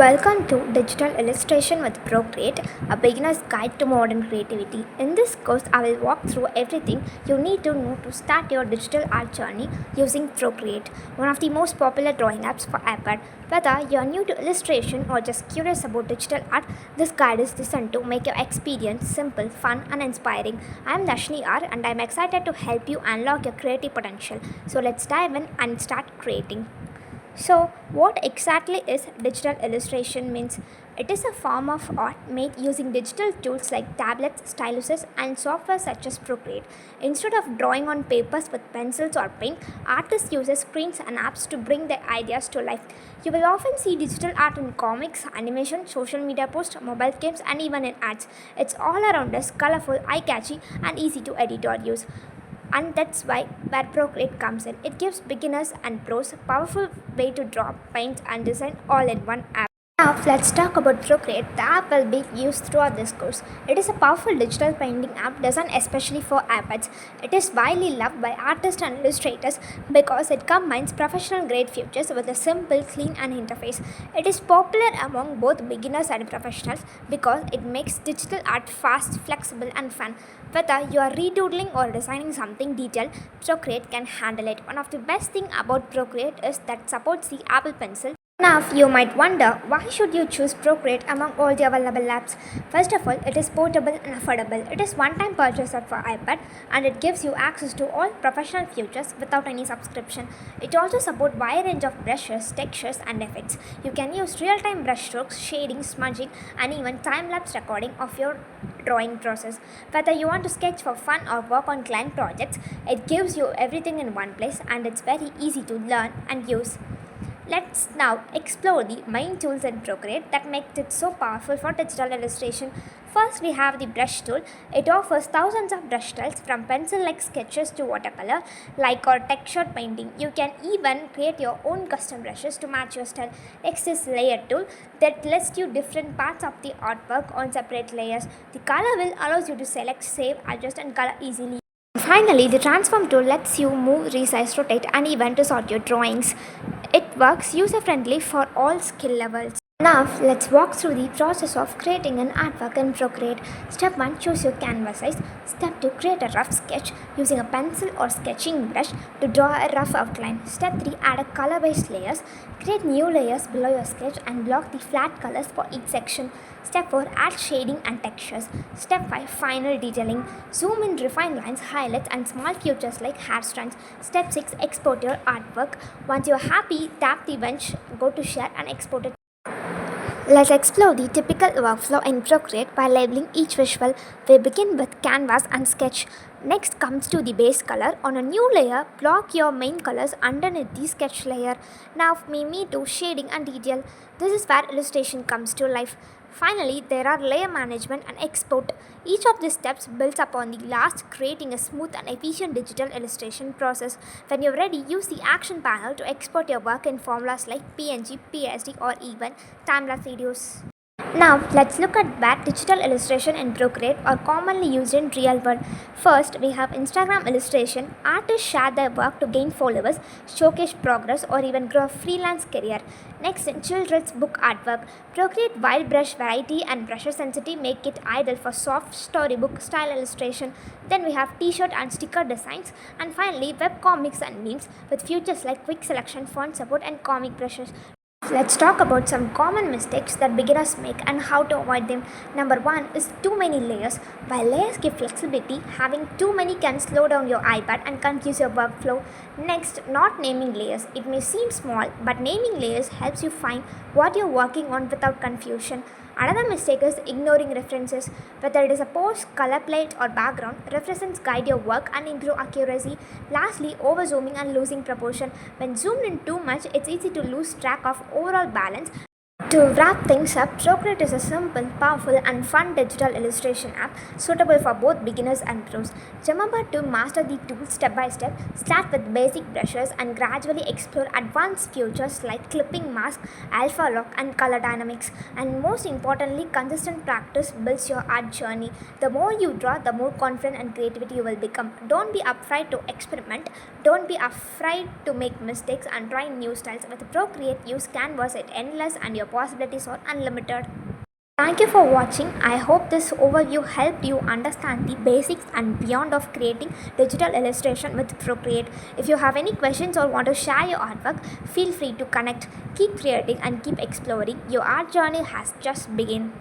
Welcome to Digital Illustration with Procreate, a beginner's guide to modern creativity. In this course, I will walk through everything you need to know to start your digital art journey using Procreate, one of the most popular drawing apps for iPad. Whether you're new to illustration or just curious about digital art, this guide is designed to make your experience simple, fun, and inspiring. I am Dashni R, and I'm excited to help you unlock your creative potential. So let's dive in and start creating. So, what exactly is digital illustration means? It is a form of art made using digital tools like tablets, styluses, and software such as Procreate. Instead of drawing on papers with pencils or paint, artists use screens and apps to bring their ideas to life. You will often see digital art in comics, animation, social media posts, mobile games, and even in ads. It's all around us, colorful, eye-catchy, and easy to edit or use, and that's where Procreate comes in. It gives beginners and pros a powerful way to draw, paint, and design all in one app. Now let's talk about Procreate. The app will be used throughout this course. It is a powerful digital painting app designed especially for iPads. It is widely loved by artists and illustrators because it combines professional grade features with a simple, clean and interface. It is popular among both beginners and professionals because it makes digital art fast, flexible and fun. Whether you are redoodling or designing something detailed, Procreate can handle it. One of the best things about Procreate is that it supports the Apple Pencil. Now, you might wonder, why should you choose Procreate among all the available apps? First of all, it is portable and affordable. It is one-time purchase for iPad and it gives you access to all professional features without any subscription. It also supports a wide range of brushes, textures and effects. You can use real-time brush strokes, shading, smudging and even time-lapse recording of your drawing process. Whether you want to sketch for fun or work on client projects, it gives you everything in one place and it's very easy to learn and use. Let's now explore the main tools in Procreate that makes it so powerful for digital illustration. First, we have the brush tool. It offers thousands of brush styles from pencil-like sketches to watercolor, like or textured painting. You can even create your own custom brushes to match your style. Next is layer tool that lists you different parts of the artwork on separate layers. The color wheel allows you to select, save, adjust and color easily. Finally, the transform tool lets you move, resize, rotate and even to sort your drawings. It works user-friendly for all skill levels. Now, let's walk through the process of creating an artwork in Procreate. Step 1. Choose your canvas size. Step 2. Create a rough sketch using a pencil or sketching brush to draw a rough outline. Step 3. Add a color-based layers. Create new layers below your sketch and block the flat colors for each section. Step 4. Add shading and textures. Step 5. Final detailing. Zoom in, refine lines, highlights and small features like hair strands. Step 6. Export your artwork. Once you're happy, tap the bench, go to share and export it. Let's explore the typical workflow in Procreate by labeling each visual. We begin with canvas and sketch. Next comes to the base color. On a new layer, block your main colors underneath the sketch layer. Now we move to shading and detail. This is where illustration comes to life. Finally, there are layer management and export. Each of these steps builds upon the last, creating a smooth and efficient digital illustration process. When you're ready, use the action panel to export your work in formulas like PNG, PSD or even time-lapse videos. Now, let's look at where digital illustration and Procreate are commonly used in real world. First, we have Instagram illustration. Artists share their work to gain followers, showcase progress, or even grow a freelance career. Next, in children's book artwork, Procreate wide brush variety and brush sensitivity make it ideal for soft storybook style illustration. Then we have t-shirt and sticker designs. And finally, web comics and memes with features like quick selection, font support, and comic brushes. Let's talk about some common mistakes that beginners make and how to avoid them. Number 1 is too many layers. While layers give flexibility, having too many can slow down your iPad and confuse your workflow. Next, not naming layers. It may seem small, but naming layers helps you find what you're working on without confusion. Another mistake is ignoring references. Whether it is a post, color plate or background, references guide your work and improve accuracy. Lastly, over-zooming and losing proportion. When zoomed in too much, it's easy to lose track of overall balance. To wrap things up, Procreate is a simple, powerful and fun digital illustration app suitable for both beginners and pros. Remember to master the tool step by step, start with basic brushes and gradually explore advanced features like clipping mask, alpha lock and color dynamics. And most importantly, consistent practice builds your art journey. The more you draw, the more confident and creativity you will become. Don't be afraid to experiment, don't be afraid to make mistakes and try new styles. With Procreate, use canvas at endless and your possibilities are unlimited. Thank you for watching. I hope this overview helped you understand the basics and beyond of creating digital illustration with Procreate. If you have any questions or want to share your artwork, feel free to connect. Keep creating and keep exploring. Your art journey has just begun.